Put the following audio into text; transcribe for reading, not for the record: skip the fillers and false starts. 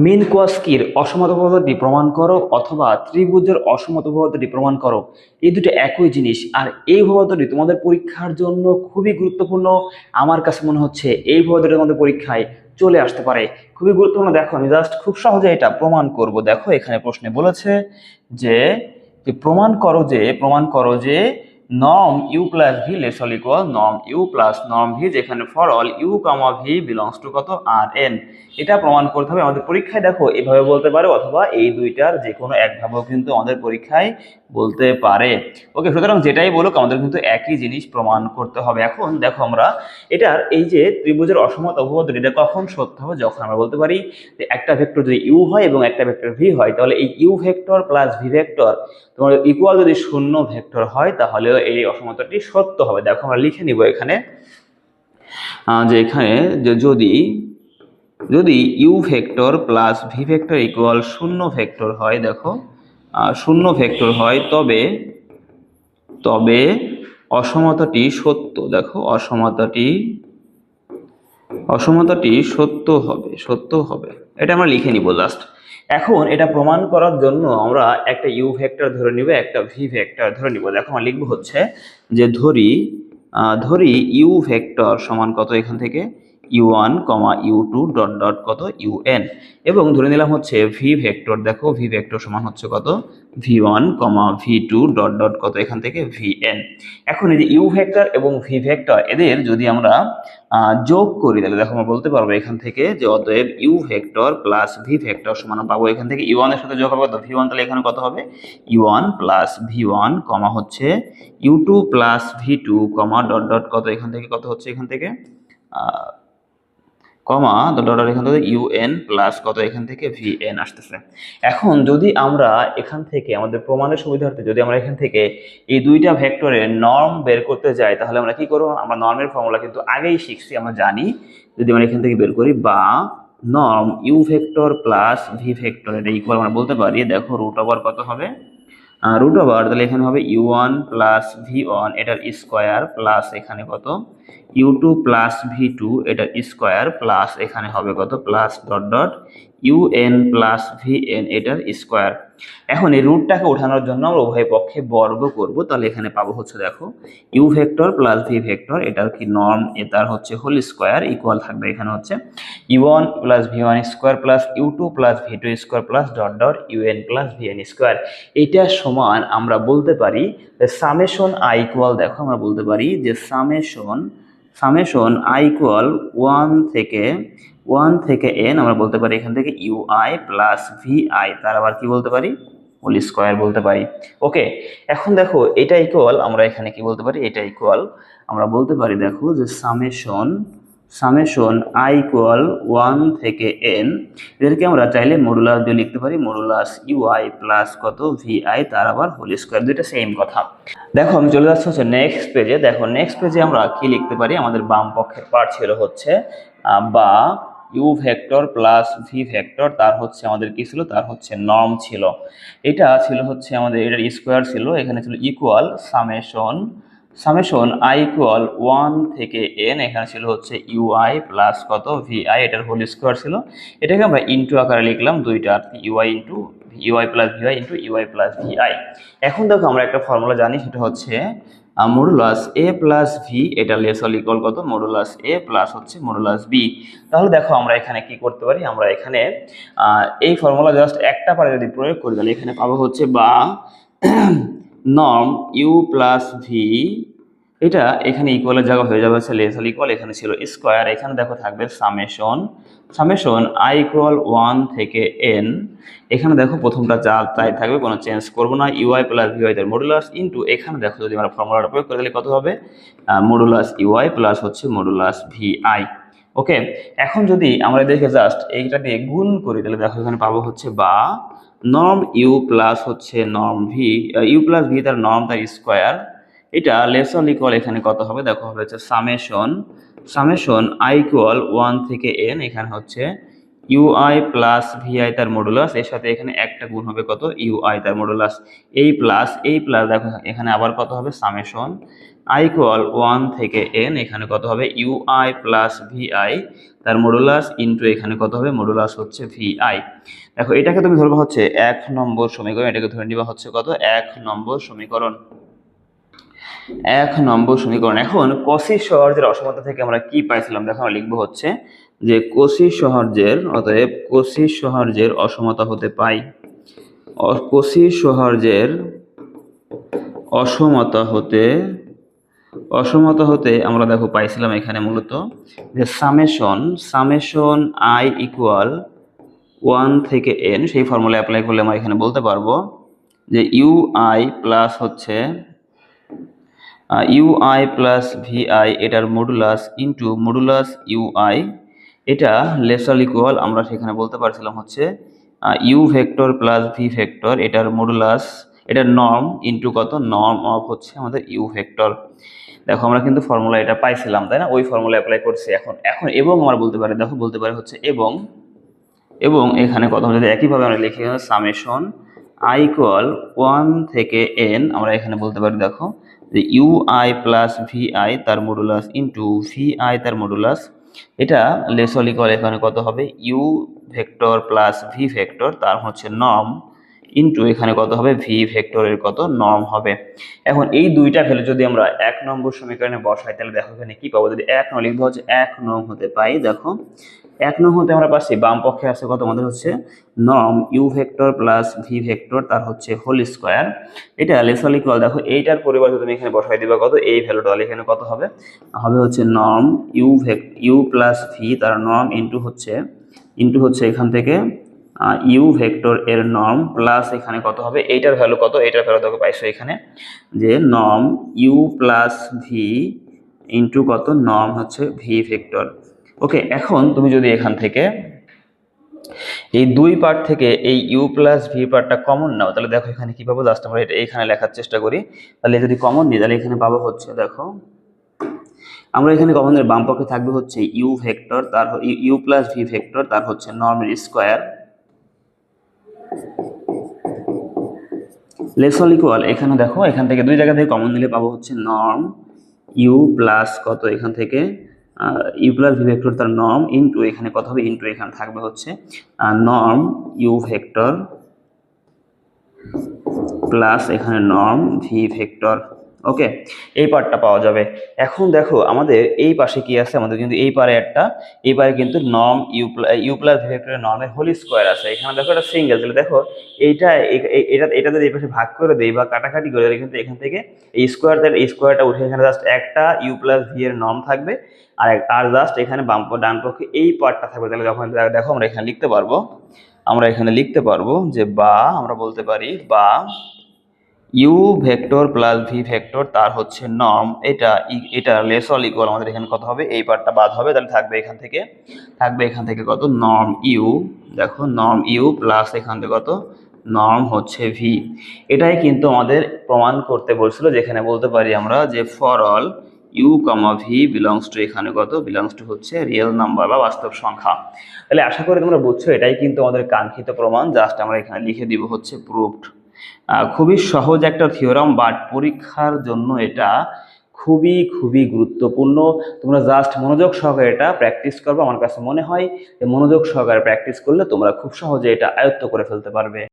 মিনকোয়াস্কির অসমতা পদ্ধতি প্রমাণ করো অথবা ত্রিভুজের অসমতা পদ্ধতি প্রমাণ করো। এই দুটো একই জিনিস, আর এই পদ্ধতি তোমাদের পরীক্ষার জন্য খুবই গুরুত্বপূর্ণ। আমার কাছে মনে হচ্ছে এই পদ্ধতি তোমাদের পরীক্ষায় চলে আসতে পারে, খুবই গুরুত্বপূর্ণ। দেখো আমি জাস্ট খুব সহজে এটা প্রমাণ করব। দেখো এখানে প্রশ্নে বলেছে যে যে প্রমাণ করো যে norm u plus v less or equal norm u plus norm v, যেখানে for all u comma v belongs to কত আর এন। এটা প্রমাণ করতে হবে আমাদের পরীক্ষায়। দেখো এভাবে বলতে পারে অথবা এই দুইটার যে কোনো একভাবেও কিন্তু আমাদের পরীক্ষায় বলতে পারে। ওকে, সুতরাং যেটাই বলুক আমাদের কিন্তু একই জিনিস প্রমাণ করতে হবে। এখন দেখো আমরা এটার এই যে ত্রিভুজের অসমতা উপপাদ্য, এটা কখন সত্য হবে? যখন আমরা বলতে পারি যে একটা ভেক্টর যদি ইউ হয় এবং একটা ভেক্টর ভি হয়, তাহলে এই u vector plus v vector তোমার ইকুয়াল যদি শূন্য ভেক্টর হয়, তাহলেও এই অসমতাটি সত্য হবে। দেখো আমরা লিখে নিব এখানে যে এখানে যে যদি যদি u vector plus v vector equal শূন্য ভেক্টর হয়, দেখো শূন্য ভেক্টর হয়, তবে তবে অসমতাটি সত্য। দেখো অসমতাটি সত্য হবে। এটা আমরা লিখে নিব জাস্ট। এখন এটা প্রমাণ করার জন্য আমরা একটা ইউ ভেক্টর ধরে নিব, একটা ভি ভেক্টর ধরে নিব। দেখো আমরা লিখবো হচ্ছে যে ধরি ইউ ভেক্টর সমান কত, এখান থেকে u1, u2 ডট ডট কত un, এবং ধরে নিলাম হচ্ছে ভি ভেক্টর। দেখো ভি ভেক্টর সমান হচ্ছে কত v1, v2 ডট ডট কত এখান থেকে vn। এখন এই যে ইউ ভেক্টর এবং ভি ভেক্টর এদের যদি আমরা যোগ করি, তাহলে দেখো আমরা বলতে পারবো এখান থেকে যে অতএব u vector plus v vector সমান পাবো এখান থেকে u1 এর সাথে যোগ হবে কত v1, তাহলে এখানে কত হবে u1 প্লাস v1 কমা হচ্ছে u2 প্লাস v2 কমা ডট ডট কত এখান থেকে কত হচ্ছে এখান থেকে কমা ডট এখান থেকে un প্লাস কত এখান থেকে vn আসতেছে। এখন যদি আমরা এখান থেকে আমাদের প্রমাণের সুবিধার্থে যদি আমরা এখান থেকে এই দুইটা ভেক্টরের নর্ম বের করতে যাই, তাহলে আমরা কি করব? আমরা নর্মের ফর্মুলা কিন্তু আগেই শিখছি, আমরা জানি। যদি আমরা এখান থেকে বের করি বা norm u vector plus v vector এটা ইকুয়াল আমরা বলতে পারি, দেখো রুট ওভার কত হবে রুট ওভার, তাহলে এখানে হবে u1 প্লাস v1 এটার স্কোয়ার প্লাস এখানে কত u2 প্লাস v2 এটার স্কোয়ার প্লাস এখানে হবে কত plus dot dot un plus vn এটার স্কোয়ার। এখন এই রুটটাকে ওঠানোর জন্য আমরা উভয় পক্ষে বর্গ করব, তাহলে এখানে পাবো হচ্ছে দেখো u vector plus v vector এটার কি নর্ম এটার হচ্ছে হোল স্কোয়ার ইকুয়াল থাকবে এখানে হচ্ছে u1 plus v1 square plus u2 plus v2 square plus dot dot un plus vn square. এটা সমান আমরা বলতে পারি সামেশন আই ইকুয়াল, দেখো আমরা বলতে পারি যে সামেশন আই ইকুয়াল 1 থেকে n, আমরা বলতে পারি এখান থেকে ui প্লাস vi, তার আবার কি বলতে পারি হোল স্কোয়ার বলতে পারি। ওকে, এখন দেখো এটা ইকুয়াল আমরা এখানে কি বলতে পারি, এটা ইকুয়াল আমরা বলতে পারি দেখো যে সামেশন আই ইকুয়াল 1 থেকে n, এদেরকে আমরা চাইলে মডুলাস দিয়ে লিখতে পারি, মডুলাস ui প্লাস কত vi তার আবার হোল স্কোয়ার, দুইটা সেম কথা। দেখো আমি চলে যাচ্ছি হচ্ছে নেক্সট পেজে। দেখো নেক্সট পেজে আমরা কি লিখতে পারি, আমাদের বাম পক্ষের পার্ট ছিল হচ্ছে বা u vector plus v vector, তার হচ্ছে আমাদের কি ছিল, তার হচ্ছে নর্ম ছিল। এটা ছিল হচ্ছে আমাদের এটার স্কোয়ার ছিল, এখানে ছিল ইকুয়াল সামেশন আই ইকুয়াল 1 থেকে n, এখানে ছিল হচ্ছে ui প্লাস কত vi এটার হোল স্কোয়ার ছিল। এটাকে আমরা ইনটু আকারে লিখলাম, দুইটা ui plus vi into ui plus vi। এখন দেখো আমরা একটা ফর্মুলা জানি, সেটা হচ্ছে মডুলাস a প্লাস ভি এটা লেস অল ইকুয়াল কত মডুলাস a প্লাস হচ্ছে মডুলাস b। তাহলে দেখো আমরা এখানে কি করতে পারি, আমরা এখানে এই ফর্মুলা জাস্ট একটা পারে যদি প্রয়োগ করি, তাহলে এখানে পাবো হচ্ছে বা নর্ম ইউ প্লাস ভি, এটা এখানে ইকুয়ালের জায়গা হয়ে যাবে হচ্ছে লেস অল ইকুয়াল, এখানে ছিল স্কোয়ার, এখানে দেখো থাকবে সামেশন আই ইকুয়াল 1 থেকে n, এখানে দেখো প্রথমটা যা তাই থাকবে, কোনো চেঞ্জ করবো না, ইউআই প্লাস ভিওয়াই তার মডুলাস ইন্টু এখানে দেখো যদি আমরা ফর্মুলাটা প্রয়োগ করি তাহলে কত হবে মডুলাস ইউআই প্লাস হচ্ছে মডুলাস ভিআই। ওকে, এখন যদি আমরা দেখে জাস্ট এইটা দিয়ে গুণ করি, তাহলে দেখো এখানে পাবো হচ্ছে বা নর্ম ইউ প্লাস হচ্ছে norm v, u plus v তার নর্ম তার স্কোয়ার, এটা লেস অল ইকুয়াল এখানে কত হবে দেখো হবে হচ্ছে সামেশন আই ইকুয়াল 1 থেকে n, এখানে হচ্ছে ইউআই প্লাস ভিআই তার মডুলাস, এর সাথে এখানে একটা গুণ হবে কত, ইউআই তার মডুলাস। এই প্লাস দেখো এখানে আবার কত হবে, সামেশন আই ইকুয়াল 1 থেকে n, এখানে কত হবে ইউআই প্লাস ভিআই তার মডুলাস ইন্টু এখানে কত হবে, মডুলাস হচ্ছে ভিআই। দেখো এটাকে তুমি ধরবা হচ্ছে 1 নম্বর সমীকরণ, এটাকে ধরে নিবা হচ্ছে কত, 1 নম্বর সমীকরণ। 1 নম্বর সমীকরণ। এখন কসি সহর্যের অসমতা থেকে আমরা কি পাইছিলাম, দেখো আমরা লিখবো হচ্ছে যে কসি সহর্যের, অতএব কসি সহর্যের অসমতা হতে পাই, কসি সহর্যের অসমতা হতে আমরা দেখো পাইছিলাম এখানে মূলত যে সামেশন আই ইকুয়াল 1 থেকে n, সেই ফর্মুলা অ্যাপ্লাই করলে আমরা এখানে বলতে পারবো যে ইউআই প্লাস হচ্ছে ইউআই প্লাস ভিআই এটার মডুলাস ইন্টু মডুলাস ইউআই, এটা লেসার ইকুয়াল আমরা সেখানে বলতে পারছিলাম হচ্ছে u vector plus v vector এটার মডুলাস, এটার নর্ম ইন্টু কত, নর্ম অফ হচ্ছে আমাদের ইউ ভেক্টর। দেখো আমরা কিন্তু ফর্মুলা এটা পাইছিলাম, তাই না, ওই ফর্মুলা অ্যাপ্লাই করছি। এখন এবং আমরা বলতে পারি, দেখো বলতে পারি হচ্ছে এবং এখানে কত যদি একইভাবে আমরা লিখি সামেশন আই ইকুয়াল 1 থেকে n, আমরা এখানে বলতে পারি দেখো যে ইউআই প্লাস ভিআই তার মডুলাস ইন্টু ভিআই তার মডুলাস, এটা লেসল ইকুয়াল এখানে কত হবে u vector plus v vector তার হচ্ছে নর্ম ইন্টু এখানে কত হবে ভি ভেক্টরের কত, নর্ম হবে। এখন এই দুইটা ভ্যালু যদি আমরা 1 নম্বর সমীকরণে বসাই তাহলে দেখো এখানে কি পাবো, যদি 1 নং লিখবো হচ্ছে 1 নং হতে পাই, দেখো 1 নং হতে আমরা পাচ্ছি বাম পক্ষে আছে কত, আমাদের হচ্ছে norm u vector plus v vector তার হচ্ছে হোল স্কয়ার, এটা লেসাল ইকুয়াল, দেখো এইটার পরিবর্তে তুমি এখানে বসাই দিবা কত, এই ভ্যালুটা এখানে কত হবে, হচ্ছে নর্ম ইউ প্লাস ভি তার নর্ম ইন্টু হচ্ছে এখান থেকে ইউ ভেক্টর এর নর্ম প্লাস এখানে কত হবে, এইটার ভ্যালু কত, এইটার ভ্যালু দেখো পাইছো এখানে যে norm u plus v into কত, নর্ম হচ্ছে ভি ভেক্টর। ওকে, এখন তুমি যদি এখান থেকে এই দুই পার্ট থেকে এই ইউ প্লাস ভি পার্টটা কমন নাও, তাহলে দেখো এখানে কি পাবো, জাস্ট আমরা এটা এখানে লেখার চেষ্টা করি, তাহলে যদি কমন নিই তাহলে এখানে পাবো হচ্ছে, দেখো আমরা এখানে কমনের বাম পক্ষে থাকবে হচ্ছে ইউ ভেক্টর তার ইউ প্লাস ভি ভেক্টর তার হচ্ছে নর্মের স্কয়ার লেসল ইকুয়াল, এখানে দেখো এখান থেকে দুই জায়গা থেকে কমন নিলে পাবো হচ্ছে নর্ম ইউ প্লাস কত, এখান থেকে ইউ প্লাস ভি ভেক্টর তার নর্ম ইন্টু এখানে কত হবে, ইন্টু এখানে থাকবে হচ্ছে নর্ম ইউ ভেক্টর প্লাস এখানে নর্ম ভি ভেক্টর। ওকে, এই পার্টটা পাওয়া যাবে। এখন দেখো আমাদের এই পাশে কি আছে, আমাদের কিন্তু এই পারে কিন্তু নর্ম ইউ প্লাস ভি ভেক্টরের নর্মের হোল স্কয়ার আছে, এখানে দেখো এটা সিঙ্গেল, তাহলে দেখো এটা যদি এই পাশে ভাগ করে দেই বা কাটাকাটি করে দেই, কিন্তু এখান থেকে এই স্কয়ারটা উঠে এখানে জাস্ট একটা ইউ প্লাস ভি এর নর্ম থাকবে, আর জাস্ট এখানে ডান পক্ষে এই পার্টটা থাকবে। তাহলে যখন দেখো আমরা এখানে লিখতে পারবো যে বা আমরা বলতে পারি বা u vector plus v vector তার হচ্ছে নর্ম, এটা লেসল ইকুয়াল, আমাদের এখানে কত হবে, এই পার্টটা বাদ হবে, তাহলে থাকবে এখান থেকে কত, নর্ম ইউ, দেখো নর্ম ইউ প্লাস এখান থেকে কত, নর্ম হচ্ছে ভি। এটাই কিন্তু আমাদের প্রমাণ করতে বলছিল, যেখানে বলতে পারি আমরা যে for all u comma v belongs to এখানে কত, বিলংস টু হচ্ছে রিয়েল নাম্বার বা বাস্তব সংখ্যা। তাহলে আশা করি তোমরা বুঝছো, এটাই কিন্তু আমাদের কাঙ্ক্ষিত প্রমাণ, জাস্ট আমরা এখানে লিখে দিব হচ্ছে প্রুভড। খুবই সহজ একটা থিওরাম, বাট পরীক্ষার জন্য এটা খুবই খুবই গুরুত্বপূর্ণ। তোমরা জাস্ট মনোযোগ সহকারে এটা প্র্যাকটিস করবে, আমার কাছে মনে হয় যে মনোযোগ সহকারে প্র্যাকটিস করলে তোমরা খুব সহজে এটা আয়ত্ত করে ফেলতে পারবে।